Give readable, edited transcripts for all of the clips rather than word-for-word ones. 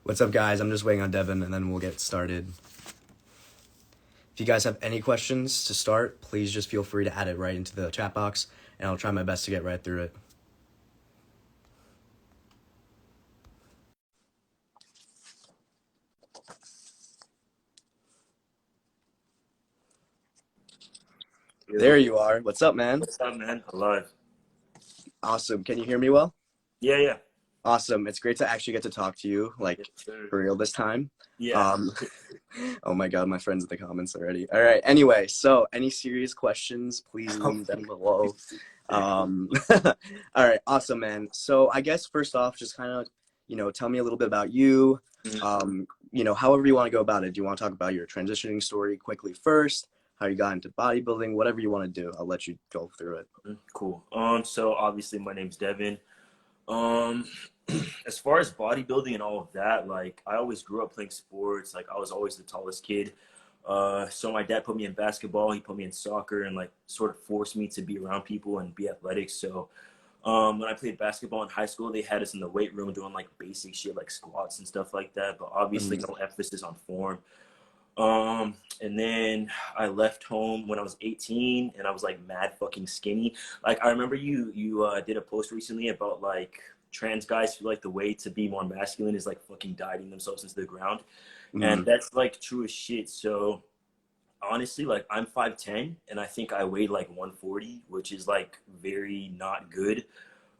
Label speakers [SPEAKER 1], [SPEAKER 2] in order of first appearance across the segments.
[SPEAKER 1] What's up, guys? I'm just waiting on Devin, and then we'll get started. If you guys have any questions to start, please just feel free to add it right into the chat box, and I'll try my best to get right through it. There
[SPEAKER 2] Yo,
[SPEAKER 1] you are. What's up, man?
[SPEAKER 2] what's up, man? Alive.
[SPEAKER 1] Awesome. Can you hear me well?
[SPEAKER 2] Yeah, yeah.
[SPEAKER 1] Awesome. It's great to actually get to talk to you,
[SPEAKER 2] Yes,
[SPEAKER 1] like,
[SPEAKER 2] sir.
[SPEAKER 1] for real this time.
[SPEAKER 2] Yeah.
[SPEAKER 1] Um, oh my God, my friends in the comments already. All right. Anyway, so any serious questions, please leave them below. All right. Awesome, man. So I guess first off, just kind of, tell me a little bit about you. However you want to go about it. Do you want to talk about your transitioning story quickly first? How you got into bodybuilding? Whatever you want to do, I'll let you go through it.
[SPEAKER 2] Cool. So obviously my name's Devin. Um, as far as bodybuilding and all of that, like I always grew up playing sports. Like I was always the tallest kid. So my dad put me in basketball. He put me in soccer and like sort of forced me to be around people and be athletic. So when I played basketball in high school, they had us in the weight room doing like basic shit like squats and stuff like that. But obviously
[SPEAKER 1] Mhm.
[SPEAKER 2] no emphasis on form. And then I left home when I was 18 and I was like mad fucking skinny. Like I remember you did a post recently about like trans guys feel like the way to be more masculine is like fucking diving themselves into the ground. And
[SPEAKER 1] Mhm.
[SPEAKER 2] that's like true as shit. So honestly, like I'm 5'10" and I think I weighed like 140, which is like very not good.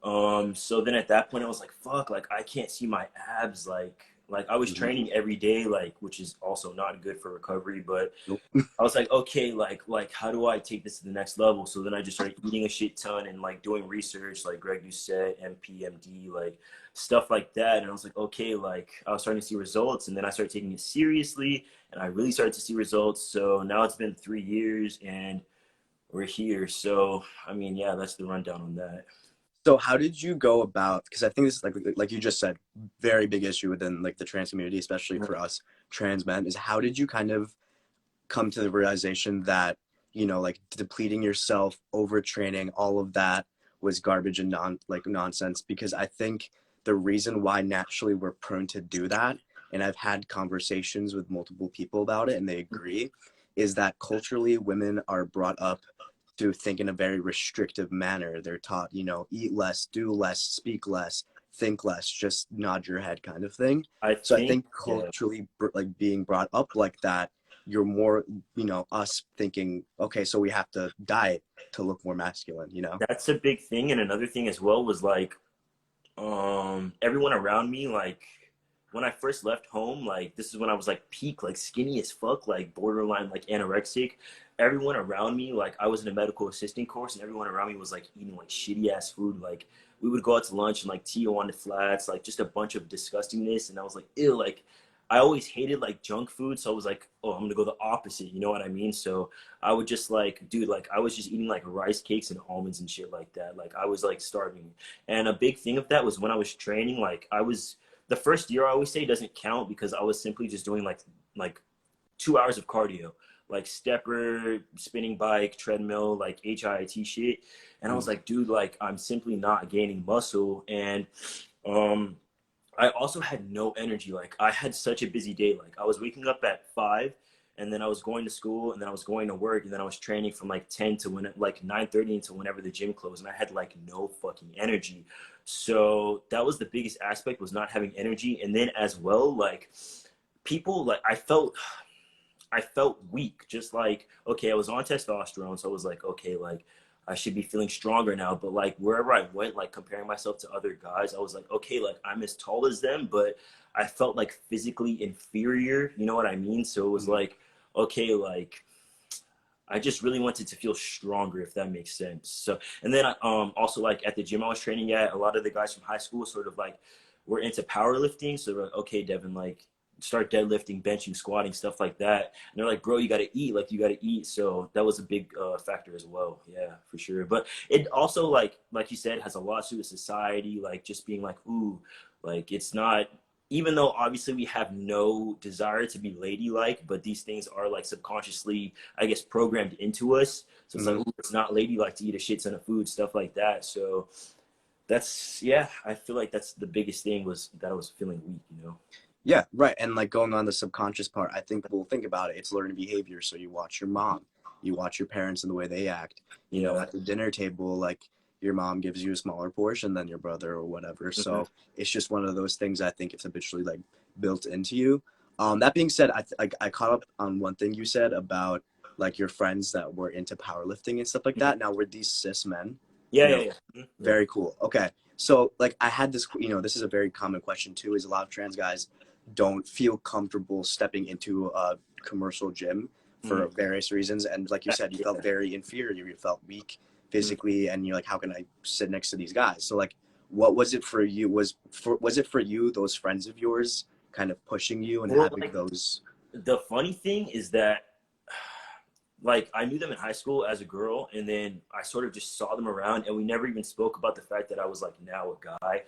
[SPEAKER 2] So then at that point I was like, fuck, like I can't see my abs. Like I was
[SPEAKER 1] Mhm.
[SPEAKER 2] training every day, like which is also not good for recovery, but
[SPEAKER 1] Nope.
[SPEAKER 2] I was like, okay, like how do I take this to the next level? So then I just started eating a shit ton and like doing research, like Greg Doucette, MPMD, like stuff like that. And I was like, okay, like I was starting to see results, and then I started taking it seriously, and I really started to see results. So now it's been 3 years, and we're here. So I mean, yeah, that's the rundown on that.
[SPEAKER 1] So how did you go about, because I think this is like you just said, very big issue within like the trans community, especially for us trans men, is how did you kind of come to the realization that, like depleting yourself, overtraining, all of that was garbage and nonsense? Because I think the reason why naturally we're prone to do that, and I've had conversations with multiple people about it and they agree, is that culturally women are brought up to think in a very restrictive manner. They're taught, eat less, do less, speak less, think less, just nod your head kind of thing.
[SPEAKER 2] I
[SPEAKER 1] So I
[SPEAKER 2] think,
[SPEAKER 1] think
[SPEAKER 2] yeah,
[SPEAKER 1] culturally, like being brought up like that, you're more, us thinking, okay, so we have to diet to look more masculine.
[SPEAKER 2] that's a big thing. And another thing as well was like, everyone around me, like when I first left home, like this is when I was like peak, like skinny as fuck, like borderline, like anorexic. Everyone around me, like I was in a medical assisting course, and everyone around me was like eating like shitty ass food. Like we would go out to lunch and like Tijuana Flats, like just a bunch of disgustingness. And I was like, ew, like I always hated like junk food, so I was like, oh, I'm gonna go the opposite. You know what I mean? So I would just like, dude, like I was just eating like rice cakes and almonds and shit like that. Like I was like starving. And a big thing of that was when I was training, like I was the first year I always say doesn't count because I was simply just doing like 2 hours of cardio, like stepper, spinning bike, treadmill, like HIIT shit. And I was like, dude, like I'm simply not gaining muscle. And um I also had no energy. Like I had such a busy day. Like I was waking up at 5, and then I was going to school, and then I was going to work, and then I was training from like 10 to when like 9:30 until whenever the gym closed, and I had like no fucking energy. So that was the biggest aspect, was not having energy. And then as well, like people, like I felt weak. Just like, okay, I was on testosterone, so I was like, okay, like I should be feeling stronger now. But like wherever I went, like comparing myself to other guys, I was like, okay, like I'm as tall as them, but I felt like physically inferior. You know what I mean? So it was
[SPEAKER 1] Mm-hmm.
[SPEAKER 2] like, okay, like I just really wanted to feel stronger, if that makes sense. So, and then also like at the gym I was training at, a lot of the guys from high school sort of like were into powerlifting. So they're like, okay, Devin, like start deadlifting, benching, squatting, stuff like that. And they're like, bro, you got to eat, like you got to eat. So that was a big factor as well. Yeah, for sure. But it also like you said, has a lot to do with society, like just being like, ooh, like it's not, even though obviously we have no desire to be ladylike, but these things are like subconsciously, I guess, programmed into us. So it's like,
[SPEAKER 1] Mm-hmm.
[SPEAKER 2] ooh, it's not ladylike to eat a shit ton of food, stuff like that. So that's, yeah, I feel like that's the biggest thing, was that I was feeling weak.
[SPEAKER 1] Yeah, right. And like going on the subconscious part, I think people think about it. It's learned behavior. So you watch your mom, you watch your parents and the way they act. You know,
[SPEAKER 2] Yeah.
[SPEAKER 1] at the dinner table, like your mom gives you a smaller portion than your brother or whatever.
[SPEAKER 2] Hmm.
[SPEAKER 1] So it's just one of those things I think it's habitually like built into you. That being said, I caught up on one thing you said about like your friends that were into powerlifting and stuff like that. Now, were these cis men?
[SPEAKER 2] Yeah,
[SPEAKER 1] You
[SPEAKER 2] yeah,
[SPEAKER 1] know,
[SPEAKER 2] yeah. Yeah.
[SPEAKER 1] very cool. Okay. So like I had this, this is a very common question too, is a lot of trans guys don't feel comfortable stepping into a commercial gym
[SPEAKER 2] Hmm.
[SPEAKER 1] for various reasons. And like you said, you felt
[SPEAKER 2] Yeah.
[SPEAKER 1] very inferior. You felt weak
[SPEAKER 2] Mhm.
[SPEAKER 1] physically, and you're like, how can I sit next to these guys? So like, what was it for you? Was it for you those friends of yours kind of pushing you and
[SPEAKER 2] Well,
[SPEAKER 1] having
[SPEAKER 2] like
[SPEAKER 1] those?
[SPEAKER 2] the funny thing is that like I knew them in high school as a girl, and then I sort of just saw them around, and we never even spoke about the fact that I was like now a guy.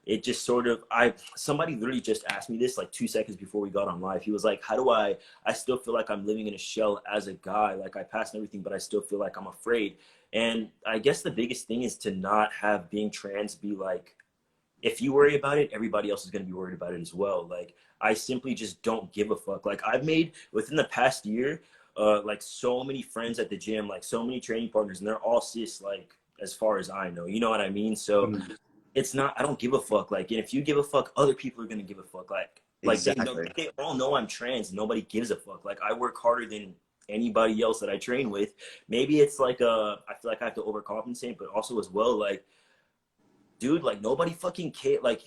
[SPEAKER 2] It just sort of I somebody literally just asked me this like 2 seconds before we got on live. He was like, "How do I still feel like I'm living in a shell as a guy? Like I passed everything, but I still feel like I'm afraid." And I guess the biggest thing is to not have being trans be like if you worry about it, everybody else is going to be worried about it as well. Like I simply just don't give a fuck. Like I've made within the past year, like so many friends at the gym, like so many training partners, and they're all cis. Like as far as I know, you know what I mean. So
[SPEAKER 1] Mhm.
[SPEAKER 2] it's not. I don't give a fuck. Like, and if you give a fuck, other people are going to give a fuck. Like they know,
[SPEAKER 1] Exactly.
[SPEAKER 2] they all know I'm trans. Nobody gives a fuck. Like I work harder than anybody else that I train with. Maybe it's like I feel like I have to overcompensate, but also as well like dude, like nobody fucking care. Like,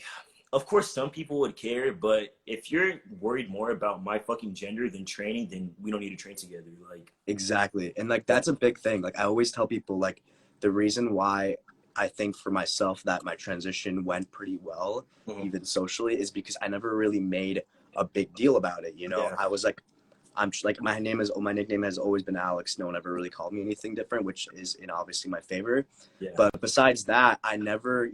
[SPEAKER 2] of course, some people would care, but if you're worried more about my fucking gender than training, then we don't need to train together. Like,
[SPEAKER 1] Exactly. And like
[SPEAKER 2] that,
[SPEAKER 1] that's a big thing. Like I always tell people like the reason why I think for myself that my transition went pretty well,
[SPEAKER 2] mhm.
[SPEAKER 1] even socially, is because I never really made a big deal about it. You know,
[SPEAKER 2] Yeah,
[SPEAKER 1] I was like, like my nickname has always been Alex. No one ever really called me anything different, which is in obviously my favor.
[SPEAKER 2] yeah,
[SPEAKER 1] But besides that, I never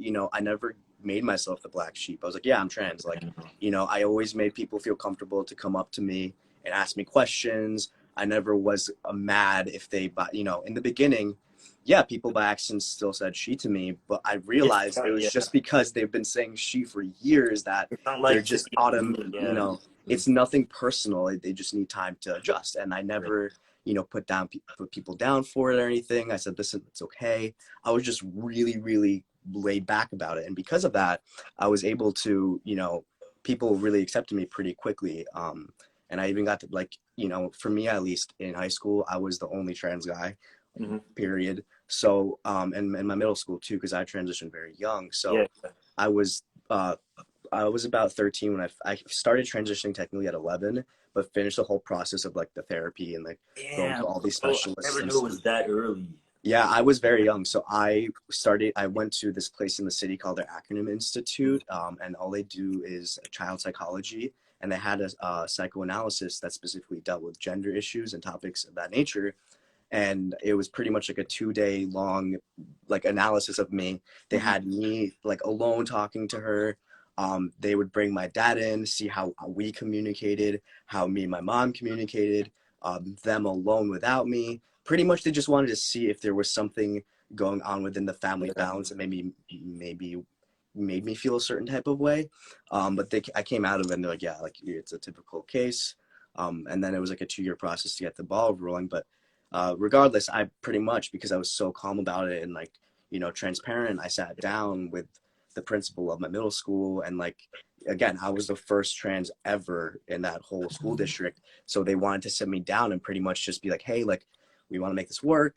[SPEAKER 1] made myself the black sheep. I was like, yeah, I'm trans. Like, I always made people feel comfortable to come up to me and ask me questions. I never was mad if they, in the beginning, yeah, people by accident still said she to me, but I
[SPEAKER 2] it's
[SPEAKER 1] realized it
[SPEAKER 2] not,
[SPEAKER 1] was
[SPEAKER 2] yeah,
[SPEAKER 1] just because they've been saying she for years that
[SPEAKER 2] it's not
[SPEAKER 1] they're
[SPEAKER 2] like
[SPEAKER 1] just
[SPEAKER 2] today for me. Yeah. Mhm.
[SPEAKER 1] it's nothing personal. They just need time to adjust. And I
[SPEAKER 2] Yeah.
[SPEAKER 1] never, put people down for it or anything. I said, listen, it's okay. I was just really, really laid back about it. And because of that, I was able to, people really accepted me pretty quickly. And I even got to like, for me at least in high school, I was the only trans guy,
[SPEAKER 2] Hmm.
[SPEAKER 1] period. So, and in my middle school too, because I transitioned very young.
[SPEAKER 2] Yeah.
[SPEAKER 1] So I was, uh, I was about 13 when I started transitioning technically at 11, but finished the whole process of like the therapy and like going to
[SPEAKER 2] Damn,
[SPEAKER 1] all these
[SPEAKER 2] bro, I
[SPEAKER 1] specialists
[SPEAKER 2] never
[SPEAKER 1] and
[SPEAKER 2] knew it
[SPEAKER 1] stuff.
[SPEAKER 2] was that early.
[SPEAKER 1] Yeah, I was very young. So I went to this place in the city called the Acronym Institute, and all they do is child psychology. And they had a psychoanalysis that specifically dealt with gender issues and topics of that nature. And it was pretty much like a 2 day long like analysis of me. They
[SPEAKER 2] Hmm.
[SPEAKER 1] had me like alone talking to her. They would bring my dad in, see how we communicated, how me and my mom communicated, them alone without me. Pretty much, they just wanted to see if there was something going on within the family
[SPEAKER 2] Yeah.
[SPEAKER 1] balance that maybe made me feel a certain type of way. But I came out of it and they're like, yeah, like it's a typical case. And then it was like a 2 year process to get the ball rolling. But regardless, I pretty much, because I was so calm about it and like, transparent, I sat down with the principal of my middle school. And like, again, I was the first trans ever in that whole school district. So they wanted to sit me down and pretty much just be like, hey, like, we want to make this work.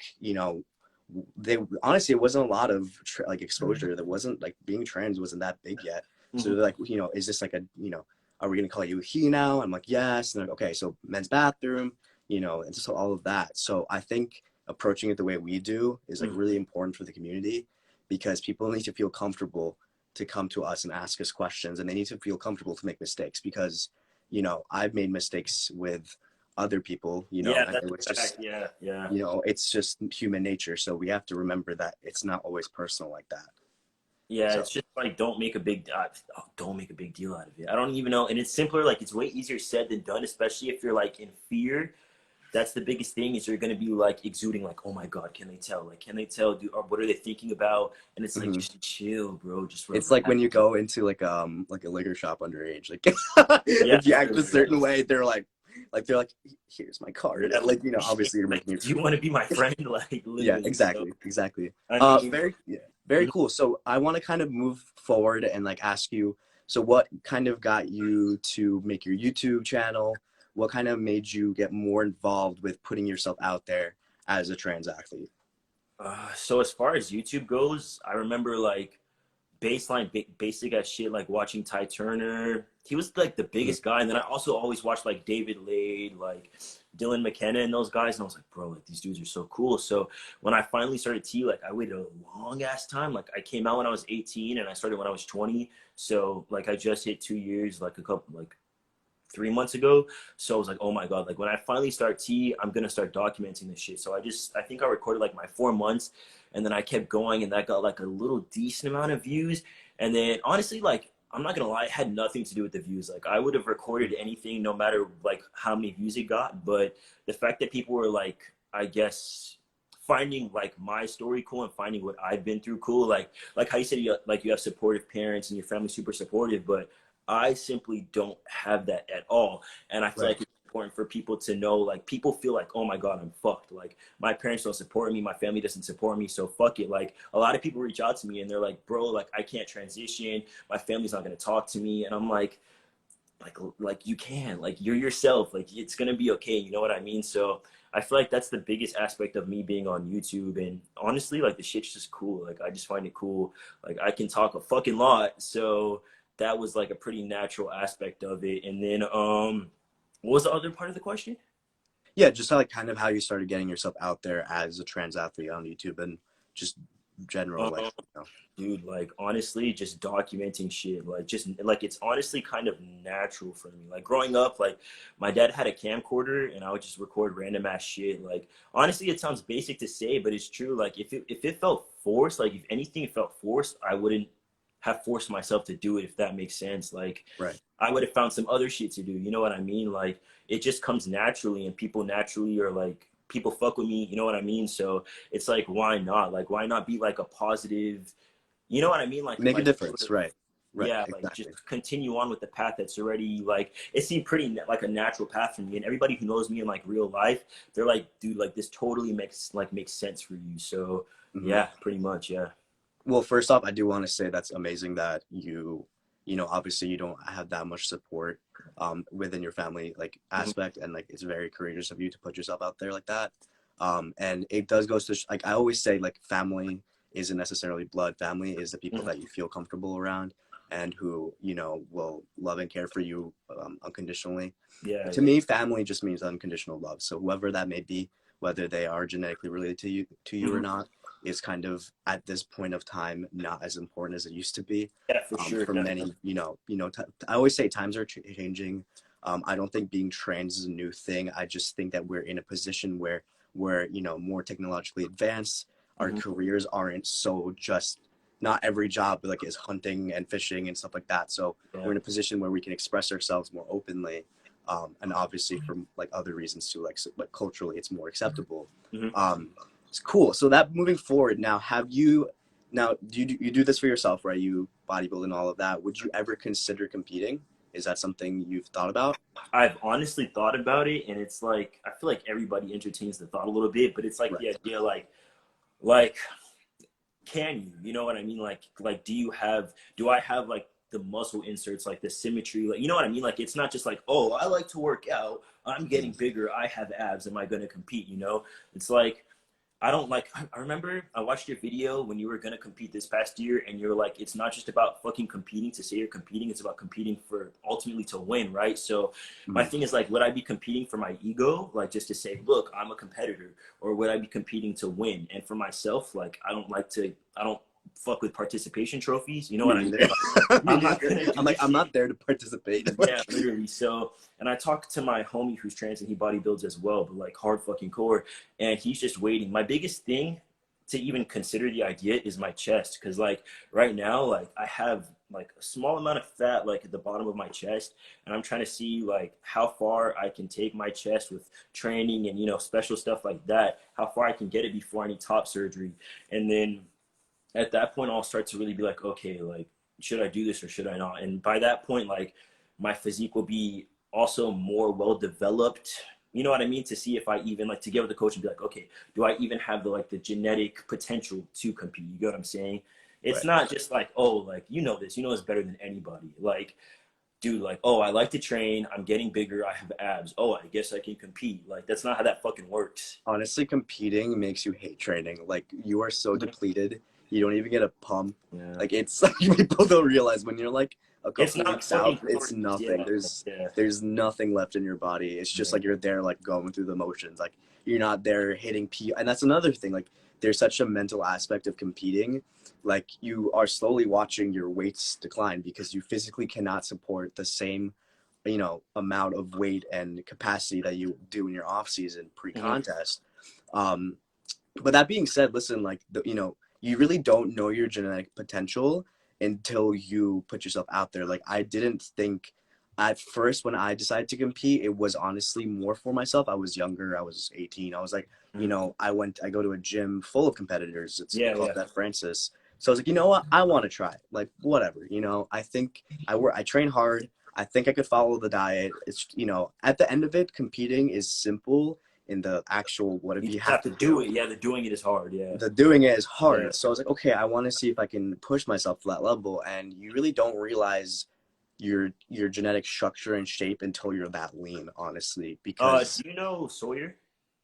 [SPEAKER 1] They honestly, it wasn't a lot of like exposure. There wasn't like being trans wasn't that big yet. So
[SPEAKER 2] Hmm.
[SPEAKER 1] they're like, is this like are we going to call you he now? I'm like, yes. And they're like, okay, so men's bathroom, and so all of that. So I think approaching it the way we do is like really important for the community because people need to feel comfortable to come to us and ask us questions, and they need to feel comfortable to make mistakes because, I've made mistakes with other people,
[SPEAKER 2] Yeah,
[SPEAKER 1] and
[SPEAKER 2] that's
[SPEAKER 1] it was
[SPEAKER 2] a fact.
[SPEAKER 1] just,
[SPEAKER 2] Yeah, yeah.
[SPEAKER 1] it's just human nature. So we have to remember that it's not always personal like that.
[SPEAKER 2] Yeah,
[SPEAKER 1] So
[SPEAKER 2] it's just like don't make a big deal out of it. I don't even know, and it's simpler. Like it's way easier said than done, especially if you're like in fear. that's the biggest thing is you're gonna be like exuding like, oh my god, can they tell? Like, can they tell? Or what are they thinking about? And it's like,
[SPEAKER 1] Mhm.
[SPEAKER 2] just chill, bro. Just
[SPEAKER 1] It's like
[SPEAKER 2] relax.
[SPEAKER 1] when you go into like a liquor shop underage. Like
[SPEAKER 2] Yeah,
[SPEAKER 1] if you act a
[SPEAKER 2] literally,
[SPEAKER 1] certain way, they're like, here's my card.
[SPEAKER 2] yeah,
[SPEAKER 1] Like, you know,
[SPEAKER 2] shit.
[SPEAKER 1] obviously you're
[SPEAKER 2] Like,
[SPEAKER 1] making it.
[SPEAKER 2] do you want to be my friend? Like,
[SPEAKER 1] Yeah,
[SPEAKER 2] literally. So,
[SPEAKER 1] exactly, exactly.
[SPEAKER 2] I mean,
[SPEAKER 1] Very, yeah, very cool. So I want to kind of move forward and like ask you, so what kind of got you to make your YouTube channel? What kind of made you get more involved with putting yourself out there as a trans athlete?
[SPEAKER 2] so as far as YouTube goes, I remember like baseline basic as shit like watching Ty Turner. He was like the
[SPEAKER 1] Mhm.
[SPEAKER 2] biggest guy, and then I also always watched like David Lade, like Dylan McKenna, and those guys. And I was like, bro, like these dudes are so cool. So when I finally started T, like I waited a long ass time. Like I came out when I was 18, and I started when I was 20. So like I just hit 2 years, like a couple like 3 months ago. So I was like, oh my God, like when I finally start T, I'm gonna start documenting this shit. So I think I recorded like my 4 months, and then I kept going, and that got like a little decent amount of views. And then honestly, like I'm not gonna lie, it had nothing to do with the views. Like I would have recorded anything no matter like how many views it got. But the fact that people were like, I guess finding like my story cool and finding what I've been through cool, like how you said you have supportive parents and your family's super supportive, but I simply don't have that at all. And I feel
[SPEAKER 1] Right.
[SPEAKER 2] like it's important for people to know, like, people feel like, oh my God, I'm fucked. Like, my parents don't support me. My family doesn't support me. So fuck it. Like, a lot of people reach out to me and they're like, bro, like, I can't transition. My family's not going to talk to me. And I'm like, you can. Like, you're yourself. Like, it's going to be okay. You know what I mean? So I feel like that's the biggest aspect of me being on YouTube. And honestly, like, the shit's just cool. Like, I just find it cool. Like, I can talk a fucking lot. So that was like a pretty natural aspect of it. And then what was the other part of the question?
[SPEAKER 1] Yeah, just like kind of how you started getting yourself out there as a trans athlete on YouTube and just general like,
[SPEAKER 2] um,
[SPEAKER 1] you know.
[SPEAKER 2] dude, like honestly just documenting shit, like just like it's honestly kind of natural for me. Like growing up, like my dad had a camcorder and I would just record random ass shit. Like honestly, it sounds basic to say, but it's true. Like if it felt forced, like if anything felt forced, I wouldn't have forced myself to do it, if that makes sense. Like
[SPEAKER 1] Right.
[SPEAKER 2] I would have found some other shit to do. You know what I mean? Like it just comes naturally, and people naturally are like, people fuck with me. You know what I mean? So it's like, why not? Like why not be like a positive? You know what I mean?
[SPEAKER 1] Make a
[SPEAKER 2] Sort
[SPEAKER 1] difference.
[SPEAKER 2] of,
[SPEAKER 1] Right. Right.
[SPEAKER 2] yeah, like just
[SPEAKER 1] Exactly.
[SPEAKER 2] continue on with the path that's already like, it seemed pretty like a natural path for me. And everybody who knows me in like real life, they're like, dude, like this totally makes sense for you. So
[SPEAKER 1] Mhm.
[SPEAKER 2] yeah, pretty much, yeah.
[SPEAKER 1] Well, first off, I do want to say that's amazing that you know, obviously you don't have that much support within your family like
[SPEAKER 2] Mhm.
[SPEAKER 1] aspect, and like it's very courageous of you to put yourself out there like that. And it does go to like I always say, like family isn't necessarily blood. Family is the people
[SPEAKER 2] Mhm.
[SPEAKER 1] that you feel comfortable around and who you know will love and care for you unconditionally.
[SPEAKER 2] Yeah,
[SPEAKER 1] To
[SPEAKER 2] yeah.
[SPEAKER 1] me, family just means unconditional love. So whoever that may be, whether they are genetically related to you or
[SPEAKER 2] Mhm.
[SPEAKER 1] not, is kind of at this point of time not as important as it used to be.
[SPEAKER 2] Yeah, for sure,
[SPEAKER 1] For
[SPEAKER 2] definitely.
[SPEAKER 1] many, I always say times are changing. I don't think being trans is a new thing. I just think that we're in a position where we're more technologically advanced. Our
[SPEAKER 2] Mhm.
[SPEAKER 1] careers aren't so just not every job like is hunting and fishing and stuff like that. So
[SPEAKER 2] Yeah.
[SPEAKER 1] we're in a position where we can express ourselves more openly, and obviously for like other reasons too, like culturally it's more acceptable.
[SPEAKER 2] Mhm.
[SPEAKER 1] It's cool. So that moving forward, now have you now you do this for yourself, right? You bodybuild and all of that. Would you ever consider competing? Is that something you've thought about?
[SPEAKER 2] I've honestly thought about it, and it's like I feel like everybody entertains the thought a little bit, but it's like
[SPEAKER 1] Right.
[SPEAKER 2] the idea, like can you? You know what I mean? Like do I have like the muscle inserts, like the symmetry, like you know what I mean? Like it's not just like, oh, I like to work out, I'm getting
[SPEAKER 1] Mhm.
[SPEAKER 2] bigger, I have abs, am I gonna compete? You know? It's like I don't like. I remember I watched your video when you were gonna compete this past year, and you're like, it's not just about fucking competing to say you're competing. It's about competing for ultimately to win, right? So my
[SPEAKER 1] Mhm.
[SPEAKER 2] thing is like, would I be competing for my ego, like just to say, look, I'm a competitor, or would I be competing to win? And for myself, like, I don't fuck with participation trophies. You know
[SPEAKER 1] Me
[SPEAKER 2] what I mean?
[SPEAKER 1] neither.
[SPEAKER 2] Like,
[SPEAKER 1] Me
[SPEAKER 2] I'm not
[SPEAKER 1] neither.
[SPEAKER 2] gonna do
[SPEAKER 1] I'm like
[SPEAKER 2] this
[SPEAKER 1] I'm
[SPEAKER 2] shit.
[SPEAKER 1] not there to participate.
[SPEAKER 2] Yeah, literally. So, and I talked to my homie who's trans and he bodybuilds as well, but like hard fucking core. And he's just waiting. My biggest thing to even consider the idea is my chest. Because like right now, like I have like a small amount of fat like at the bottom of my chest, and I'm trying to see like how far I can take my chest with training and, you know, special stuff like that, how far I can get it before I need top surgery. And then at that point I'll start to really be like, okay, like should I do this or should I not? And by that point, like my physique will be also more well developed. You know what I mean? To see if I even like to get with the coach and be like, okay, do I even have the like the genetic potential to compete? You get what I'm saying? It's
[SPEAKER 1] Right.
[SPEAKER 2] not just like, oh, like you know this, you know it's better than anybody. Like, dude, like, oh, I like to train, I'm getting bigger, I have abs. Oh, I guess I can compete. Like, that's not how that fucking works.
[SPEAKER 1] Honestly, competing makes you hate training. Like you are so
[SPEAKER 2] Mhm.
[SPEAKER 1] depleted, you don't even get a pump.
[SPEAKER 2] Yeah.
[SPEAKER 1] Like it's like people don't realize when you're like a
[SPEAKER 2] It's
[SPEAKER 1] couple
[SPEAKER 2] not
[SPEAKER 1] weeks out,
[SPEAKER 2] fucking
[SPEAKER 1] it's
[SPEAKER 2] glorious.
[SPEAKER 1] nothing.
[SPEAKER 2] Yeah. Yeah.
[SPEAKER 1] There's nothing left in your body. It's just
[SPEAKER 2] Yeah.
[SPEAKER 1] like you're there like going through the motions. Like you're not there hitting P. And that's another thing. Like there's such a mental aspect of competing. Like you are slowly watching your weights decline because you physically cannot support the same, you know, amount of weight and capacity that you do in your off season
[SPEAKER 2] Mhm.
[SPEAKER 1] pre-contest. um but that being said, listen, like you know, you really don't know your genetic potential until you put yourself out there. Like I didn't think at first when I decided to compete, it was honestly more for myself. I was younger, I was 18. I was like, you
[SPEAKER 2] Mhm.
[SPEAKER 1] know, I go to a gym full of competitors. It's
[SPEAKER 2] Yeah.
[SPEAKER 1] called
[SPEAKER 2] Yeah.
[SPEAKER 1] Beth Francis. So I was like, you know what, I want to try. Like whatever, you know, I think I train hard. I think I could follow the diet. It's, you know, at the end of it, competing is simple in the actual whatever
[SPEAKER 2] You
[SPEAKER 1] you
[SPEAKER 2] just
[SPEAKER 1] have
[SPEAKER 2] have
[SPEAKER 1] to
[SPEAKER 2] to do
[SPEAKER 1] do.
[SPEAKER 2] it. Yeah. The doing it is hard. Yeah.
[SPEAKER 1] The doing it is
[SPEAKER 2] Yeah.
[SPEAKER 1] hard. So I was like, okay, I want to see if I can push myself to that level. And you really don't realize your genetic structure and shape until you're that lean, honestly. Because
[SPEAKER 2] Do you know Sawyer?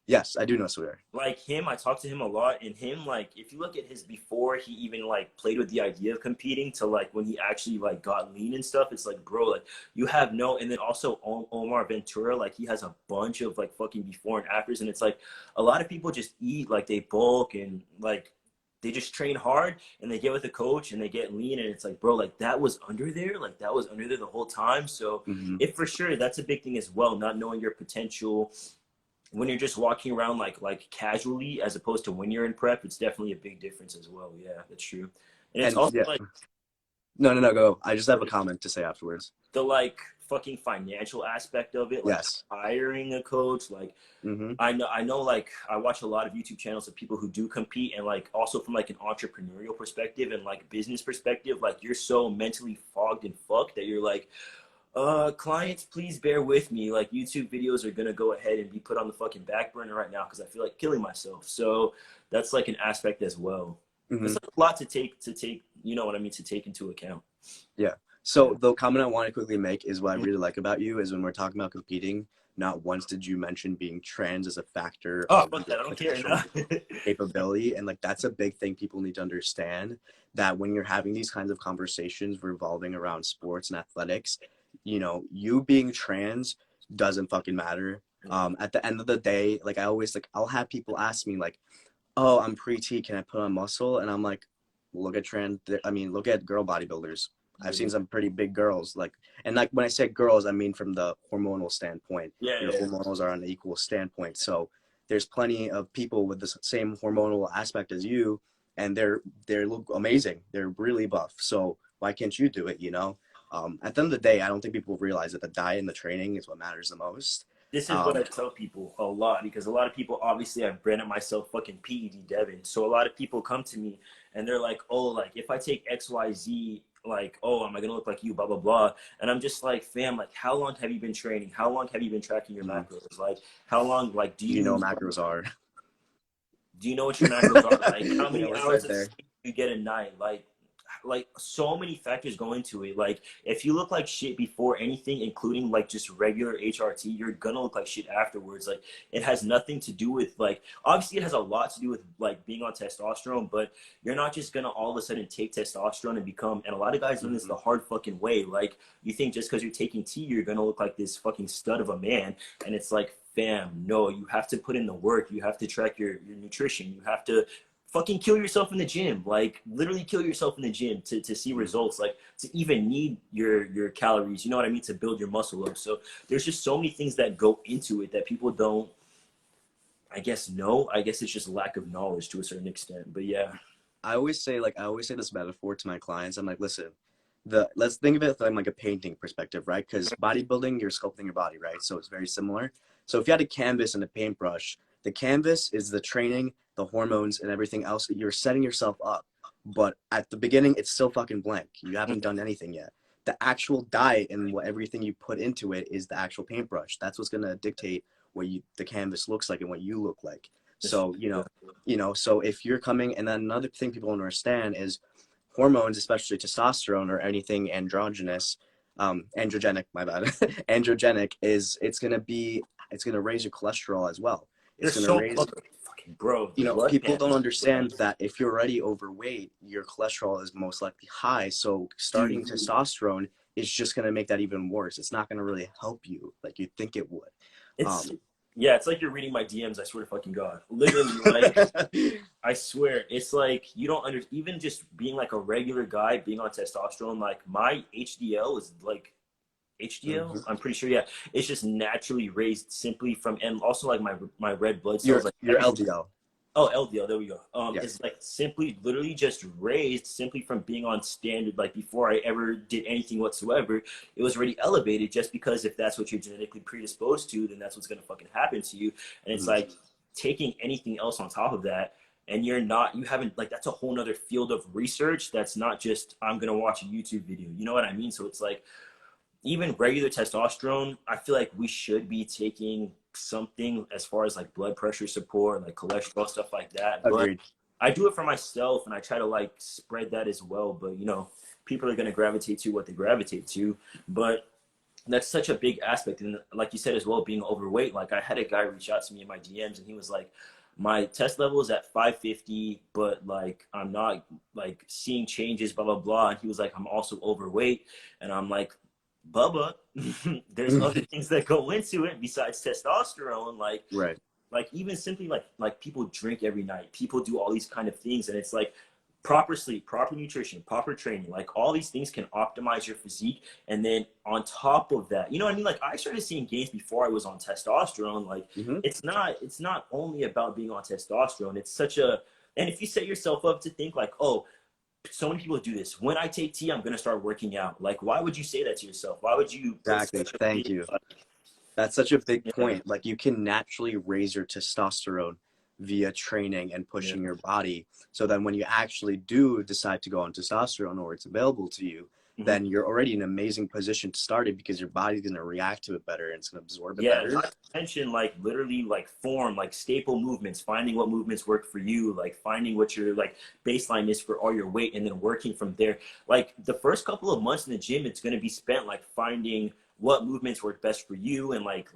[SPEAKER 1] yes, I do know Sawyer.
[SPEAKER 2] Like him, I talk to him a lot, and him, like, if you look at his before he even like played with the idea of competing to like when he actually like got lean and stuff, it's like, bro, like you have no, and then also Omar Ventura, like he has a bunch of like fucking before and afters, and it's like a lot of people just eat like they bulk and like they just train hard and they get with a coach and they get lean, and it's like, bro, like that was under there, like that was under there the whole time. So
[SPEAKER 1] Hmm.
[SPEAKER 2] if for sure that's a big thing as well, not knowing your potential when you're just walking around like casually as opposed to when you're in prep, it's definitely a big difference as well. Yeah, that's true. And it's
[SPEAKER 1] And
[SPEAKER 2] also
[SPEAKER 1] yeah,
[SPEAKER 2] like
[SPEAKER 1] no, no, no, go. I just have a comment to say afterwards.
[SPEAKER 2] the like fucking financial aspect of it, like
[SPEAKER 1] Yes.
[SPEAKER 2] hiring a coach. Like
[SPEAKER 1] Hmm.
[SPEAKER 2] I know like I watch a lot of YouTube channels of people who do compete, and like also from like an entrepreneurial perspective and like business perspective, like you're so mentally fogged and fucked that you're like, clients, please bear with me. Like YouTube videos are gonna go ahead and be put on the fucking back burner right now because I feel like killing myself. So that's like an aspect as well.
[SPEAKER 1] Hmm.
[SPEAKER 2] It's like a lot to take, you know what I mean, to take into account.
[SPEAKER 1] Yeah.
[SPEAKER 2] Yeah.
[SPEAKER 1] So the comment I want to quickly make is what I really like about you is when we're talking about competing, not once did you mention being trans as a factor
[SPEAKER 2] Oh,
[SPEAKER 1] of
[SPEAKER 2] fuck
[SPEAKER 1] your
[SPEAKER 2] that. I don't care
[SPEAKER 1] potential
[SPEAKER 2] now.
[SPEAKER 1] capability. And like that's a big thing people need to understand, that when you're having these kinds of conversations revolving around sports and athletics, you know, you being trans doesn't fucking matter. At the end of the day, like I always like I'll have people ask me like, oh, I'm pre-T, can I put on muscle? And I'm like, look at look at girl bodybuilders. I've seen
[SPEAKER 2] Literally.
[SPEAKER 1] some pretty big girls, like, and like when I say girls, I mean from the hormonal standpoint.
[SPEAKER 2] Yeah,
[SPEAKER 1] Your
[SPEAKER 2] yeah, yeah.
[SPEAKER 1] hormonals are on an equal standpoint. So there's plenty of people with the same hormonal aspect as you, and they look amazing. They're really buff. So why can't you do it? You know, at the end of the day, I don't think people realize that the diet and the training is what matters the most.
[SPEAKER 2] This is what I
[SPEAKER 1] Um,
[SPEAKER 2] tell people a lot because a lot of people, obviously, I've branded myself fucking PED Devin. So a lot of people come to me and they're like, oh, like if I take XYZ, like, oh, am I gonna look like you, blah blah blah. And I'm just like, fam, like how long have you been training? How long have you been tracking your
[SPEAKER 1] mm,
[SPEAKER 2] macros? Like how long, like
[SPEAKER 1] you know, macros are.
[SPEAKER 2] do you know what your macros are? Like how
[SPEAKER 1] Yeah,
[SPEAKER 2] many
[SPEAKER 1] we're
[SPEAKER 2] hours
[SPEAKER 1] right
[SPEAKER 2] of
[SPEAKER 1] there.
[SPEAKER 2] sleep you get a night? Like so many factors go into it. Like if you look like shit before anything, including like just regular HRT, you're gonna look like shit afterwards. Like it has nothing to do with like obviously it has a lot to do with like being on testosterone, but you're not just gonna all of a sudden take testosterone and become, and a lot of guys learn this
[SPEAKER 1] Hmm.
[SPEAKER 2] the hard fucking way. Like you think just because you're taking T, you're gonna look like this fucking stud of a man. And it's like, fam, no, you have to put in the work. You have to track your nutrition. You have to fucking kill yourself in the gym, like literally kill yourself in the gym to see
[SPEAKER 1] Hmm.
[SPEAKER 2] results, like to even need your calories, you know what I mean, to build your muscle up. So there's just so many things that go into it that people don't I guess no. I guess it's just lack of knowledge to a certain extent. But yeah.
[SPEAKER 1] I always say this metaphor to my clients. I'm like, listen, let's think of it from like a painting perspective, right? Because bodybuilding, you're sculpting your body, right? So it's very similar. So if you had a canvas and a paintbrush, the canvas is the training, the hormones, and everything else that you're setting yourself up. But at the beginning, it's still fucking blank. You haven't done anything yet. The actual diet and what everything you put into it is the actual paintbrush. That's what's gonna dictate what the canvas looks like and what you look like. So so if you're coming, and then another thing people don't understand is hormones, especially testosterone or anything androgynous, androgenic, my bad, androgenic it's gonna raise your cholesterol as well. It's
[SPEAKER 2] There's
[SPEAKER 1] gonna
[SPEAKER 2] so
[SPEAKER 1] raise,
[SPEAKER 2] fucking bro. The blood
[SPEAKER 1] people don't
[SPEAKER 2] cancer, bro.
[SPEAKER 1] understand that if you're already overweight, your cholesterol is most likely high. So starting
[SPEAKER 2] Dude,
[SPEAKER 1] testosterone is just gonna make that even worse. It's not gonna really help you like you think it would.
[SPEAKER 2] it's
[SPEAKER 1] Um,
[SPEAKER 2] yeah, it's like you're reading my DMs. I swear to fucking God, literally, like I swear, it's like you don't under even just being like a regular guy being on testosterone. Like my HDL is like HDL.
[SPEAKER 1] Mhm.
[SPEAKER 2] I'm pretty sure. Yeah, it's just naturally raised simply from, and also like my red blood cells, like
[SPEAKER 1] Your LDL.
[SPEAKER 2] oh, LDL, there we go.
[SPEAKER 1] Yes.
[SPEAKER 2] Is like simply, literally just raised simply from being on standard. Like before I ever did anything whatsoever, it was already elevated just because if that's what you're genetically predisposed to, then that's what's gonna fucking happen to you. And it's
[SPEAKER 1] Mhm.
[SPEAKER 2] like taking anything else on top of that, and you haven't like that's a whole nother field of research. That's not just I'm gonna watch a YouTube video. You know what I mean? So it's like even regular testosterone, I feel like we should be taking something as far as like blood pressure support, like cholesterol, stuff like that. But
[SPEAKER 1] Agreed.
[SPEAKER 2] I do it for myself and I try to like spread that as well. But people are going to gravitate to what they gravitate to. But that's such a big aspect. And like you said as well, being overweight, like I had a guy reach out to me in my DMs and he was like, my test level is at 550, but like I'm not like seeing changes, blah, blah, blah. And he was like, I'm also overweight. And I'm like, Bubba, there's other things that go into it besides testosterone.
[SPEAKER 1] Right.
[SPEAKER 2] Like even simply like people drink every night. People do all these kind of things, and it's like proper sleep, proper nutrition, proper training. Like all these things can optimize your physique. And then on top of that, you know what I mean? Like I started seeing gains before I was on testosterone. Like
[SPEAKER 1] Mm-hmm.
[SPEAKER 2] it's not only about being on testosterone. It's such a and if you set yourself up to think like, oh, so many people do this. When I take tea, I'm gonna start working out. Like, why would you say that to yourself? Why would you put
[SPEAKER 1] Exactly.
[SPEAKER 2] such a
[SPEAKER 1] Thank
[SPEAKER 2] big
[SPEAKER 1] you. That's such a big
[SPEAKER 2] yeah,
[SPEAKER 1] point. Like you can naturally raise your testosterone via training and
[SPEAKER 2] yeah,
[SPEAKER 1] pushing your body. So then when you actually do decide to go on testosterone or it's available to you,
[SPEAKER 2] mm-hmm.
[SPEAKER 1] then you're already in an amazing position to start it because your body's going to react to it better and it's going to absorb it
[SPEAKER 2] Yeah,
[SPEAKER 1] better.
[SPEAKER 2] not to mention like literally like form, like staple movements, finding what movements work for you, like finding what your like baseline is for all your weight and then working from there. Like the first couple of months in the gym, it's gonna be spent like finding what movements work best for you and like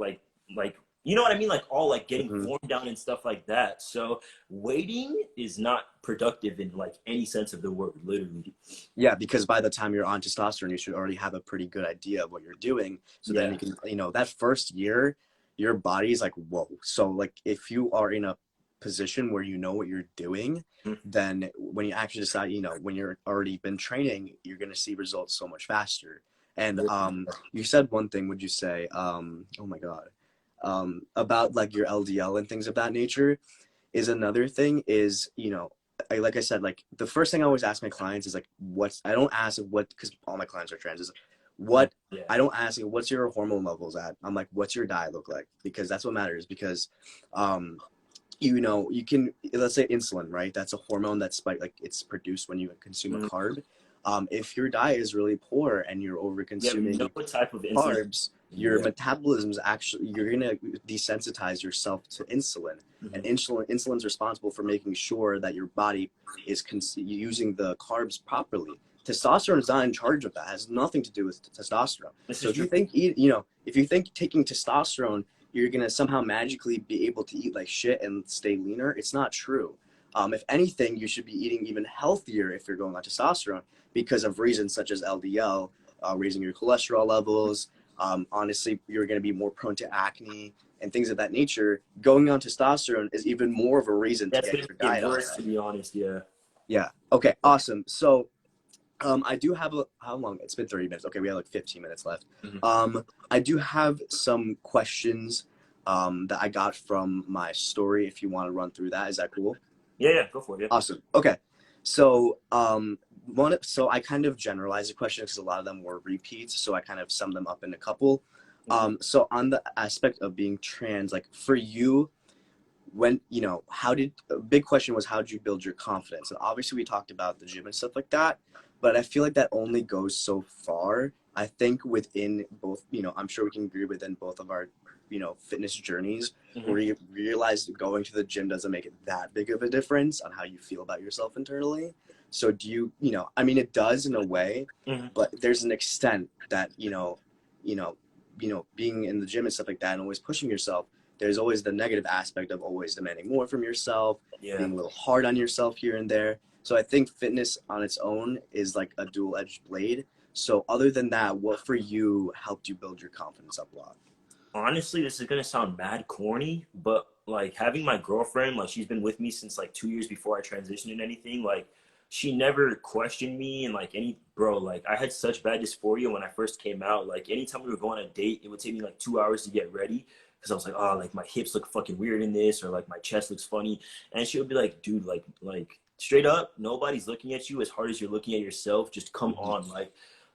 [SPEAKER 2] you know what I mean? Like all like getting
[SPEAKER 1] Mm-hmm.
[SPEAKER 2] form down and stuff like that. So waiting is not productive in like any sense of the word, literally.
[SPEAKER 1] Yeah, because by the time you're on testosterone, you should already have a pretty good idea of what you're doing. So then
[SPEAKER 2] Yeah.
[SPEAKER 1] you can, that first year, your body is like, whoa. So like if you are in a position where you know what you're doing,
[SPEAKER 2] Mm-hmm.
[SPEAKER 1] then when you actually decide, when you're already been training, you're gonna see results so much faster. And you said one thing, would you say, oh my God, about like your LDL and things of that nature is another thing is, like I said, like the first thing I always ask my clients is like, I don't ask what, because all my clients are trans, is what,
[SPEAKER 2] Yeah.
[SPEAKER 1] I don't ask you, what's your hormone levels at? I'm like, what's your diet look like? Because that's what matters because, you can, let's say insulin, right? That's a hormone that's like it's produced when you consume a
[SPEAKER 2] Mm-hmm.
[SPEAKER 1] carb. If your diet is really poor and you're over
[SPEAKER 2] You have no
[SPEAKER 1] consuming
[SPEAKER 2] type of insulin.
[SPEAKER 1] carbs, your
[SPEAKER 2] Yeah.
[SPEAKER 1] metabolism's actually you're gonna desensitize yourself to insulin, and
[SPEAKER 2] Mm-hmm.
[SPEAKER 1] insulin's responsible for making sure that your body is using the carbs properly. Testosterone is not in charge of that. It has nothing to do with testosterone.
[SPEAKER 2] This
[SPEAKER 1] So
[SPEAKER 2] is
[SPEAKER 1] if you
[SPEAKER 2] true.
[SPEAKER 1] think if you think taking testosterone you're gonna somehow magically be able to eat like shit and stay leaner, it's not true. If anything, you should be eating even healthier if you're going on testosterone because of reasons such as LDL, raising your cholesterol levels. Honestly, you're going to be more prone to acne and things of that nature. Going on testosterone is even more of a reason to
[SPEAKER 2] That's
[SPEAKER 1] get
[SPEAKER 2] gonna
[SPEAKER 1] your
[SPEAKER 2] make it
[SPEAKER 1] diet on
[SPEAKER 2] worse,
[SPEAKER 1] that.
[SPEAKER 2] to be honest. Yeah.
[SPEAKER 1] Yeah. Okay. Awesome. So, I do have how long? It's been 30 minutes. Okay, we have like 15 minutes left.
[SPEAKER 2] Mhm.
[SPEAKER 1] I do have some questions that I got from my story. If you want to run through that, is that cool?
[SPEAKER 2] Yeah, yeah, go for it. Yeah.
[SPEAKER 1] Awesome. Okay. So, so I kind of generalized the question because a lot of them were repeats. So I kind of summed them up in a couple.
[SPEAKER 2] Mm-hmm.
[SPEAKER 1] So on the aspect of being trans, like for you, when, a big question was, how did you build your confidence? And obviously we talked about the gym and stuff like that, but I feel like that only goes so far. I think within both, I'm sure we can agree within both of our, fitness journeys,
[SPEAKER 2] Mm-hmm.
[SPEAKER 1] we realized going to the gym doesn't make it that big of a difference on how you feel about yourself internally. So do you, I mean, it does in a way,
[SPEAKER 2] Mm-hmm.
[SPEAKER 1] but there's an extent that, you know, being in the gym and stuff like that and always pushing yourself, there's always the negative aspect of always demanding more from yourself,
[SPEAKER 2] Yeah.
[SPEAKER 1] being a little hard on yourself here and there. So I think fitness on its own is like a dual-edged blade. So other than that, what for you helped you build your confidence up a lot?
[SPEAKER 2] Honestly, this is gonna sound mad corny, but like having my girlfriend, like she's been with me since like 2 years before I transitioned and anything. Like she never questioned me and like any bro. Like I had such bad dysphoria when I first came out. Like anytime we were going on a date, it would take me like 2 hours to get ready because I was like, oh, like my hips look fucking weird in this, or like my chest looks funny, and she would be like, dude, like straight up, nobody's looking at you as hard as you're looking at yourself. Just come
[SPEAKER 1] Mm-hmm.
[SPEAKER 2] on,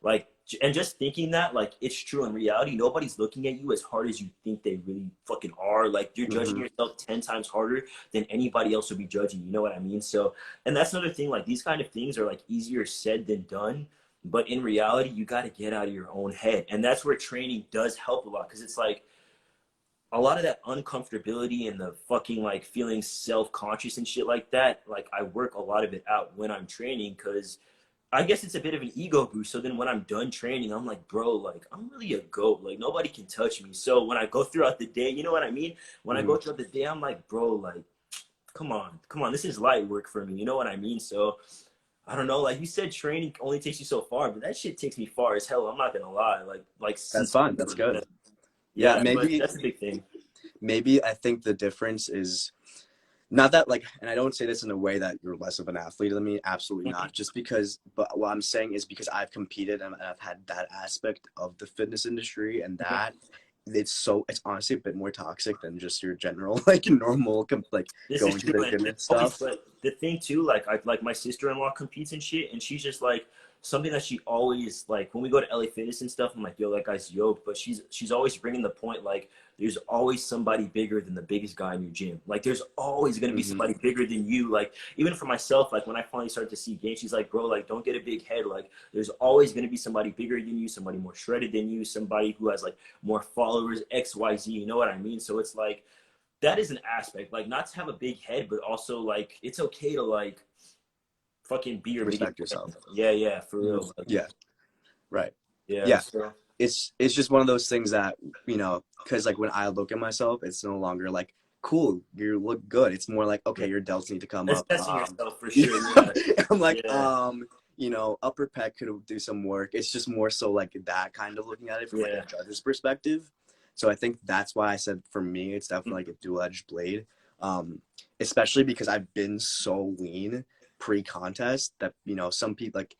[SPEAKER 2] like and just thinking that like it's true in reality, nobody's looking at you as hard as you think they really fucking are. Like you're judging
[SPEAKER 1] Mm-hmm.
[SPEAKER 2] yourself 10 times harder than anybody else would be judging, you know what I mean? So, and that's another thing, like these kind of things are like easier said than done, but in reality you got to get out of your own head, and that's where training does help a lot, because it's like a lot of that uncomfortability and the fucking like feeling self-conscious and shit like that, like I work a lot of it out when I'm training, because I guess it's a bit of an ego boost. So then when I'm done training, I'm like, bro, like I'm really a goat. Like nobody can touch me. So when I go throughout the day, you know what I mean? When I
[SPEAKER 1] Mm-hmm.
[SPEAKER 2] go throughout the day, I'm like, bro, like, come on, this is light work for me. You know what I mean? So I don't know. Like you said, training only takes you so far, but that shit takes me far as hell. I'm not gonna lie. Like
[SPEAKER 1] That's
[SPEAKER 2] since
[SPEAKER 1] fine. That's good. Yeah,
[SPEAKER 2] yeah, but
[SPEAKER 1] maybe
[SPEAKER 2] that's a big thing.
[SPEAKER 1] maybe I think the difference is not that like, and I don't say this in a way that you're less of an athlete than me, absolutely not, just because, but what I'm saying is because I've competed and I've had that aspect of the fitness industry, and that it's honestly a bit more toxic than just your general like normal like
[SPEAKER 2] This is
[SPEAKER 1] going to
[SPEAKER 2] true,
[SPEAKER 1] the
[SPEAKER 2] and
[SPEAKER 1] gym
[SPEAKER 2] it's
[SPEAKER 1] and
[SPEAKER 2] always,
[SPEAKER 1] stuff.
[SPEAKER 2] but the thing too, like I like my sister-in-law competes and shit, and she's just like something that she always like when we go to LA Fitness and stuff. I'm like, yo, that guy's yoked, but she's always bringing the point like there's always somebody bigger than the biggest guy in your gym. Like there's always gonna be
[SPEAKER 1] Hmm.
[SPEAKER 2] somebody bigger than you. Like even for myself, like when I finally started to see gains, she's like, bro, like don't get a big head. Like there's always gonna be somebody bigger than you, somebody more shredded than you, somebody who has like more followers, X, Y, Z. You know what I mean? So it's like that is an aspect, like not to have a big head, but also like it's okay to like fucking be your biggest
[SPEAKER 1] Respect yourself.
[SPEAKER 2] friend. Yeah, yeah, for
[SPEAKER 1] Mhm.
[SPEAKER 2] real. Like,
[SPEAKER 1] Yeah, right.
[SPEAKER 2] yeah,
[SPEAKER 1] Yeah,
[SPEAKER 2] so
[SPEAKER 1] it's just one of those things that, because like when I look at myself, it's no longer like, cool, you look good. It's more like,
[SPEAKER 2] yeah.
[SPEAKER 1] okay, your delts need to come up.
[SPEAKER 2] Assessing yourself for
[SPEAKER 1] Yeah.
[SPEAKER 2] sure. Yeah,
[SPEAKER 1] I'm like,
[SPEAKER 2] yeah,
[SPEAKER 1] upper pec could do some work. It's just more so like that kind of looking at it from like a
[SPEAKER 2] yeah.
[SPEAKER 1] judge's perspective. So I think that's why I said for me, it's definitely like a dual-edged blade. Um, Especially because I've been so lean pre-contest that, some people like,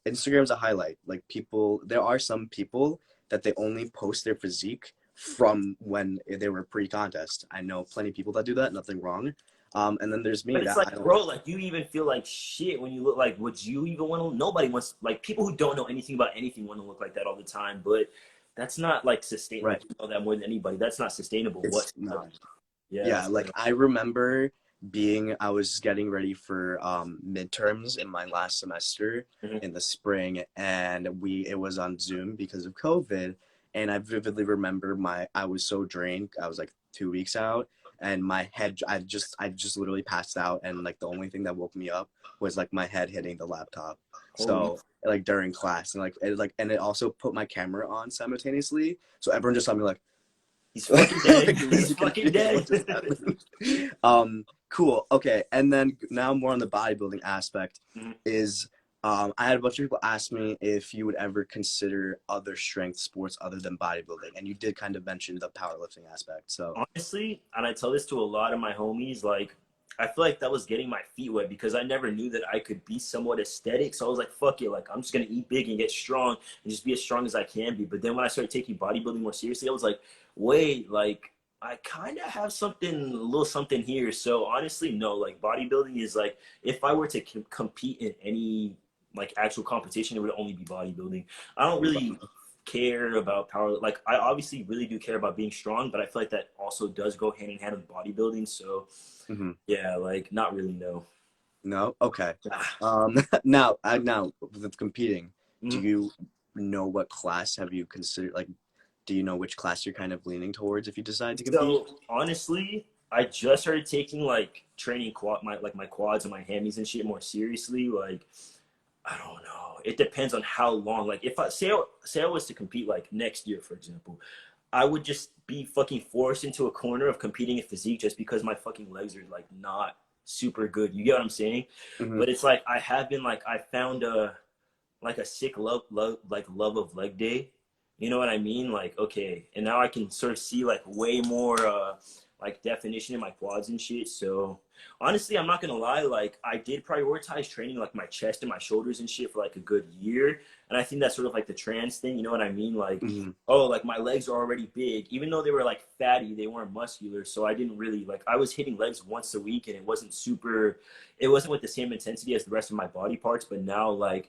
[SPEAKER 1] Instagram's a highlight. Like people, there are some people that they only post their physique from when they were pre-contest. I know plenty of people that do that, nothing wrong. And then there's me
[SPEAKER 2] But it's
[SPEAKER 1] that I
[SPEAKER 2] like,
[SPEAKER 1] don't.
[SPEAKER 2] bro, like you even feel like shit when you look like. Would you even want to? Nobody wants like people who don't know anything about anything want to look like that all the time. But that's not like sustain.
[SPEAKER 1] Right.
[SPEAKER 2] Like you know that more than anybody. That's not sustainable
[SPEAKER 1] It's
[SPEAKER 2] whatsoever.
[SPEAKER 1] not.
[SPEAKER 2] Yeah.
[SPEAKER 1] Yeah,
[SPEAKER 2] So.
[SPEAKER 1] like I remember I was getting ready for midterms in my last semester
[SPEAKER 2] Mhm.
[SPEAKER 1] in the spring, and it was on Zoom because of COVID. And I vividly remember I was so drained. I was like 2 weeks out, and my head, I just literally passed out, and like the only thing that woke me up was like my head hitting the laptop.
[SPEAKER 2] Holy.
[SPEAKER 1] So like during class, and it also put my camera on simultaneously, so everyone just saw me like
[SPEAKER 2] He's fucking dead.
[SPEAKER 1] like
[SPEAKER 2] He's
[SPEAKER 1] literally
[SPEAKER 2] fucking
[SPEAKER 1] confused what
[SPEAKER 2] dead.
[SPEAKER 1] just happened. Cool. Okay, and then now more on the bodybuilding aspect
[SPEAKER 2] Mhm.
[SPEAKER 1] is I had a bunch of people ask me if you would ever consider other strength sports other than bodybuilding, and you did kind of mention the powerlifting aspect. So,
[SPEAKER 2] Honestly, and I tell this to a lot of my homies, like I feel like that was getting my feet wet because I never knew that I could be somewhat aesthetic. So I was like, fuck it, like I'm just gonna eat big and get strong and just be as strong as I can be. But then when I started taking bodybuilding more seriously, I was like, wait, like I kind of have something, a little something here. So honestly, no. Like bodybuilding is like, if I were to compete in any like actual competition, it would only be bodybuilding. I don't really care about power. Like I obviously really do care about being strong, but I feel like that also does go hand in hand with bodybuilding. So
[SPEAKER 1] Hmm.
[SPEAKER 2] yeah, like not really, no.
[SPEAKER 1] No? Okay.
[SPEAKER 2] Ah,
[SPEAKER 1] Now with competing, do
[SPEAKER 2] mhm.
[SPEAKER 1] you know what class have you considered? Like, do you know which class you're kind of leaning towards if you decide to compete?
[SPEAKER 2] So honestly, I just started taking like training my quads and my hammies and shit more seriously. Like I don't know. It depends on how long. Like if I say I was to compete like next year, for example, I would just be fucking forced into a corner of competing in physique just because my fucking legs are like not super good. You get what I'm saying?
[SPEAKER 1] Hmm.
[SPEAKER 2] But it's like I have been like I found a sick love of leg day. You know what I mean? Like okay, and now I can sort of see like way more like definition in my quads and shit. So honestly, I'm not gonna lie, like I did prioritize training like my chest and my shoulders and shit for like a good year. And I think that's sort of like the trans thing, you know what I mean? Like,
[SPEAKER 1] Hmm.
[SPEAKER 2] oh, like my legs are already big. Even though they were like fatty, they weren't muscular. So I didn't really like I was hitting legs once a week and it wasn't with the same intensity as the rest of my body parts, but now like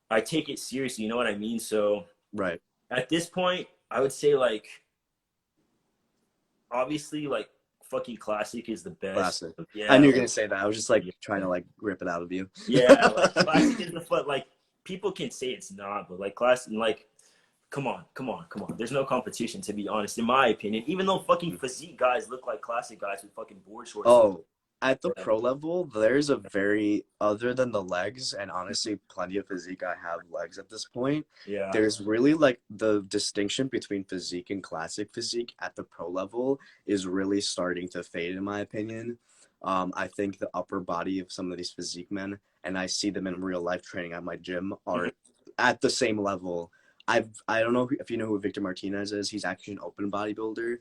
[SPEAKER 2] I take it seriously, you know what I mean? So
[SPEAKER 1] Right.
[SPEAKER 2] at this point, I would say like obviously like fucking classic is the best.
[SPEAKER 1] Classic. I
[SPEAKER 2] Yeah,
[SPEAKER 1] knew you were
[SPEAKER 2] like
[SPEAKER 1] gonna say that. I was just like
[SPEAKER 2] yeah,
[SPEAKER 1] trying to like rip it out of you.
[SPEAKER 2] yeah, like classic is the fun. Like people can say it's not, but like classic, like come on, come on, come on. There's no competition to be honest, in my opinion. Even though fucking physique guys look like classic guys with fucking board shorts.
[SPEAKER 1] Oh, at the
[SPEAKER 2] Yeah,
[SPEAKER 1] pro level, there's a very, other than the legs, and honestly, plenty of physique, I have legs at this point.
[SPEAKER 2] yeah.
[SPEAKER 1] There's really like the distinction between physique and classic physique at the pro level is really starting to fade, in my opinion. I think the upper body of some of these physique men, and I see them in real life training at my gym,
[SPEAKER 2] Mhm.
[SPEAKER 1] are at the same level. I don't know if you know who Victor Martinez is. He's actually an open bodybuilder,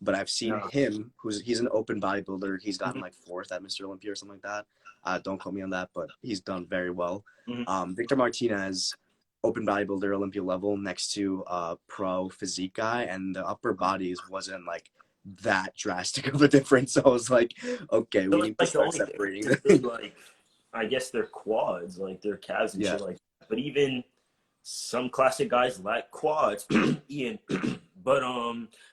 [SPEAKER 1] but I've seen
[SPEAKER 2] No.
[SPEAKER 1] him, he's an open bodybuilder. He's gotten
[SPEAKER 2] Mhm.
[SPEAKER 1] like fourth at Mr. Olympia or something like that. Don't quote me on that, but he's done very well.
[SPEAKER 2] Mhm.
[SPEAKER 1] Victor Martinez, open bodybuilder, Olympia level, next to pro physique guy, and the upper bodies wasn't like that drastic of a difference. So I was like, okay,
[SPEAKER 2] So
[SPEAKER 1] we
[SPEAKER 2] it's
[SPEAKER 1] need to
[SPEAKER 2] like the
[SPEAKER 1] start
[SPEAKER 2] only
[SPEAKER 1] separating
[SPEAKER 2] difference is
[SPEAKER 1] them.
[SPEAKER 2] really like I guess their quads, like their calves and
[SPEAKER 1] Yeah,
[SPEAKER 2] shit like that. But even some classic guys lack quads, Ian. But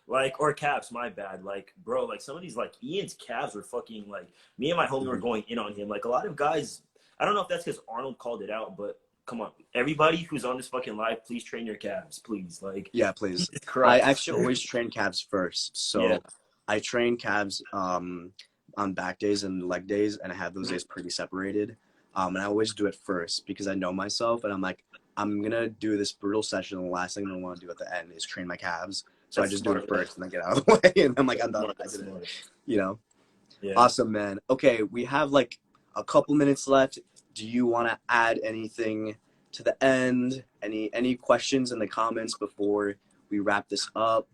[SPEAKER 2] like or calves, my bad. Like, bro, like some of these like Ian's calves were fucking like me and my homie were
[SPEAKER 1] mhm.
[SPEAKER 2] going in on him. Like a lot of guys, I don't know if that's because Arnold called it out, but come on. Everybody who's on this fucking live, please train your calves, please. Like
[SPEAKER 1] Yeah, please.
[SPEAKER 2] Jesus
[SPEAKER 1] I
[SPEAKER 2] Christ.
[SPEAKER 1] actually always train calves first.
[SPEAKER 2] Yeah.
[SPEAKER 1] So I train calves on back days and leg days, and I have those days pretty separated. And I always do it first because I know myself, and I'm like, I'm gonna do this brutal session, and the last thing I want to do at the end is train my calves. So I
[SPEAKER 2] That's
[SPEAKER 1] just do it
[SPEAKER 2] smart. Yeah.
[SPEAKER 1] first, and then get out of the way, and I'm like,
[SPEAKER 2] That's
[SPEAKER 1] I'm done.
[SPEAKER 2] smart.
[SPEAKER 1] I
[SPEAKER 2] That's
[SPEAKER 1] did it.
[SPEAKER 2] smart.
[SPEAKER 1] You know.
[SPEAKER 2] Yeah.
[SPEAKER 1] Awesome, man. Okay, we have like a couple minutes left. Do you want to add anything to the end? Any questions in the comments before we wrap this up?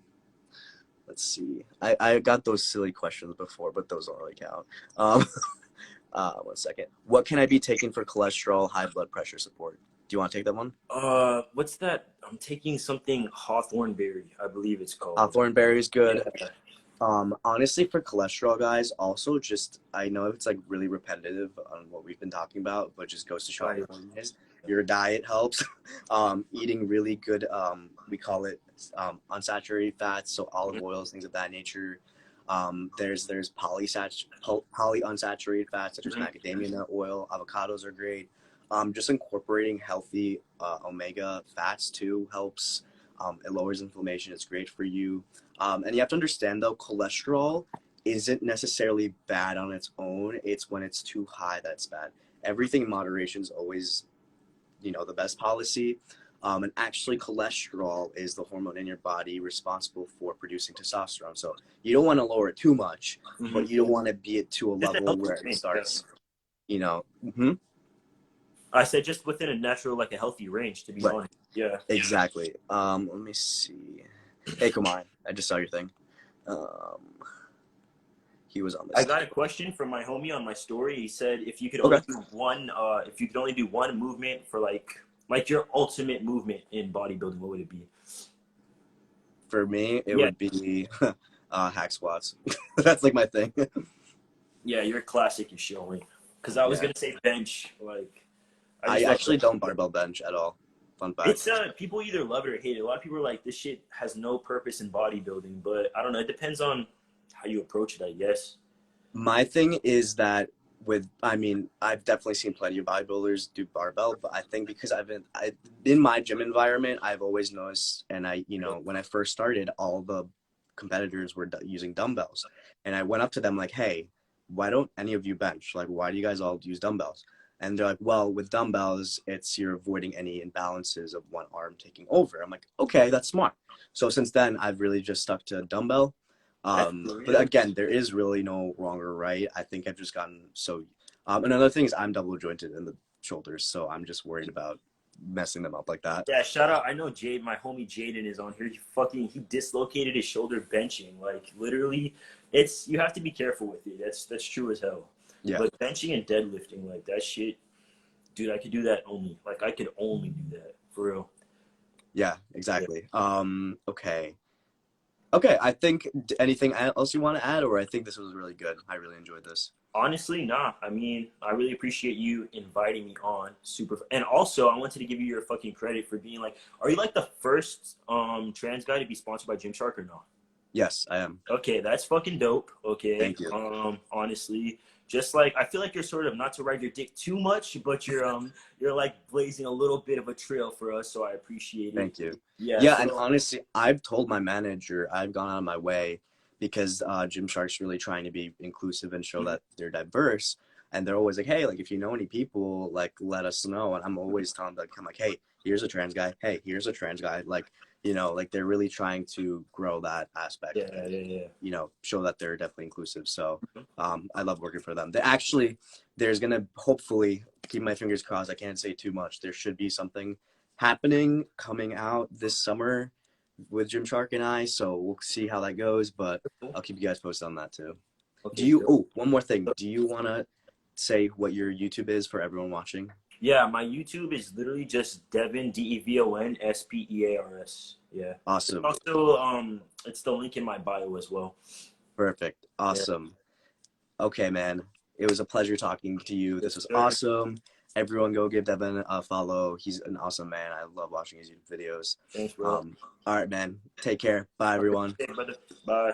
[SPEAKER 1] Let's see. I got those silly questions before, but those don't really count. Um, 1 second. What can I be taking for cholesterol, high blood pressure support? Do you want to take that one?
[SPEAKER 2] What's that? I'm taking something Hawthorne berry, I believe it's called.
[SPEAKER 1] Hawthorn berry is
[SPEAKER 2] Yeah.
[SPEAKER 1] good. Honestly, for cholesterol guys, also just I know it's like really repetitive on what we've been talking about, but just goes to show how
[SPEAKER 2] Right.
[SPEAKER 1] important it is. Your diet helps. Eating really good, we call it unsaturated fats, so olive oils, things of that nature. There's polyunsaturated fats such as
[SPEAKER 2] Mhm.
[SPEAKER 1] macadamia nut oil. Avocados are great. Just incorporating healthy omega fats too helps. It lowers inflammation. It's great for you. And you have to understand though, cholesterol isn't necessarily bad on its own. It's when it's too high that's bad. Everything in moderation is always, the best policy. And actually, cholesterol is the hormone in your body responsible for producing testosterone. So you don't want to lower it too much,
[SPEAKER 2] Mhm.
[SPEAKER 1] but you don't want to be it to a
[SPEAKER 2] Just a
[SPEAKER 1] level
[SPEAKER 2] healthy
[SPEAKER 1] where it
[SPEAKER 2] range. Yeah.
[SPEAKER 1] starts, you know. Mm-hmm.
[SPEAKER 2] I said just within a natural, like a healthy range, to be
[SPEAKER 1] Right.
[SPEAKER 2] honest. Yeah.
[SPEAKER 1] Exactly. Let me see. Hey, come on. I just saw your thing. Um, he was on
[SPEAKER 2] I
[SPEAKER 1] this.
[SPEAKER 2] got a question from my homie on my story. He said
[SPEAKER 1] Okay.
[SPEAKER 2] if you could only do one movement for like your ultimate movement in bodybuilding, what would it be?
[SPEAKER 1] For me, it
[SPEAKER 2] Yeah.
[SPEAKER 1] would be Hack squats. That's like my thing.
[SPEAKER 2] Yeah, you're classic. You're showing. Because I was
[SPEAKER 1] Yeah.
[SPEAKER 2] gonna say bench. Like I
[SPEAKER 1] I
[SPEAKER 2] just love
[SPEAKER 1] actually
[SPEAKER 2] bench.
[SPEAKER 1] don't barbell bench at all. Fun fact.
[SPEAKER 2] It's people either love it or hate it. A lot of people are like, this shit has no purpose in bodybuilding, but I don't know. It depends on how you approach it, I guess.
[SPEAKER 1] My thing is that I mean, I've definitely seen plenty of bodybuilders do barbell, but I think because in my gym environment, I've always noticed, and when I first started, all the competitors were using dumbbells, and I went up to them like, hey, why don't any of you bench? Like, why do you guys all use dumbbells? And they're like, well, with dumbbells, you're avoiding any imbalances of one arm taking over. I'm like, okay, that's smart. So since then, I've really just stuck to dumbbell.
[SPEAKER 2] That's cool,
[SPEAKER 1] But
[SPEAKER 2] yeah.
[SPEAKER 1] again, there is really no wrong or right. I think I've just gotten so. Another thing is I'm double jointed in the shoulders, so I'm just worried about messing them up like that.
[SPEAKER 2] Yeah, shout out. I know Jade, my homie Jaden is on here. He dislocated his shoulder benching. Like literally, it's you have to be careful with it. That's true as hell.
[SPEAKER 1] Yeah,
[SPEAKER 2] But benching and deadlifting, like that shit, dude, I could do that only. Like I could only do that for real.
[SPEAKER 1] yeah,
[SPEAKER 2] Yeah.
[SPEAKER 1] exactly. Okay, okay. I think anything else you want to add, or I think this was really good. I really enjoyed this.
[SPEAKER 2] Honestly, nah. I mean, I really appreciate you inviting me on. Super. And also, I wanted to give you your fucking credit for being like, are you like the first trans guy to be sponsored by Gymshark or not?
[SPEAKER 1] Yes, I am.
[SPEAKER 2] Okay, that's fucking dope. Okay.
[SPEAKER 1] Thank you.
[SPEAKER 2] Honestly, just like I feel like you're sort of not to ride your dick too much, but you're like blazing a little bit of a trail for us, so I appreciate it.
[SPEAKER 1] Thank you.
[SPEAKER 2] Yeah,
[SPEAKER 1] Yeah, and
[SPEAKER 2] so
[SPEAKER 1] honestly, I've told my manager I've gone out of my way because Gymshark's really trying to be inclusive and show that they're diverse. And they're always like, hey, like if you know any people, like let us know. And I'm always telling them, like, I'm like, hey, here's a trans guy. Hey, here's a trans guy. Like, like they're really trying to grow that aspect
[SPEAKER 2] yeah,
[SPEAKER 1] and
[SPEAKER 2] yeah, yeah.
[SPEAKER 1] show that they're definitely inclusive. So I love working for them. There's gonna hopefully keep my fingers crossed. I can't say too much. There should be something happening coming out this summer with Gymshark and I, so we'll see how that goes, but I'll keep you guys posted on that too.
[SPEAKER 2] Okay, cool.
[SPEAKER 1] One more thing. Do you want to say what your YouTube is for everyone watching?
[SPEAKER 2] Yeah, my YouTube is literally just Devin DEVON SPEARS. Yeah. It's
[SPEAKER 1] Awesome.
[SPEAKER 2] also it's the link in my bio as well.
[SPEAKER 1] Perfect.
[SPEAKER 2] Yeah.
[SPEAKER 1] Awesome. Okay, man. It was a pleasure talking to you. This
[SPEAKER 2] Yes,
[SPEAKER 1] was
[SPEAKER 2] sir.
[SPEAKER 1] awesome. Everyone go give Devin a follow. He's an awesome man. I love watching his YouTube videos.
[SPEAKER 2] Thanks, bro.
[SPEAKER 1] All right, man. Take care. Bye, everyone.
[SPEAKER 2] Okay, brother. Bye.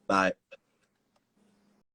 [SPEAKER 1] Bye.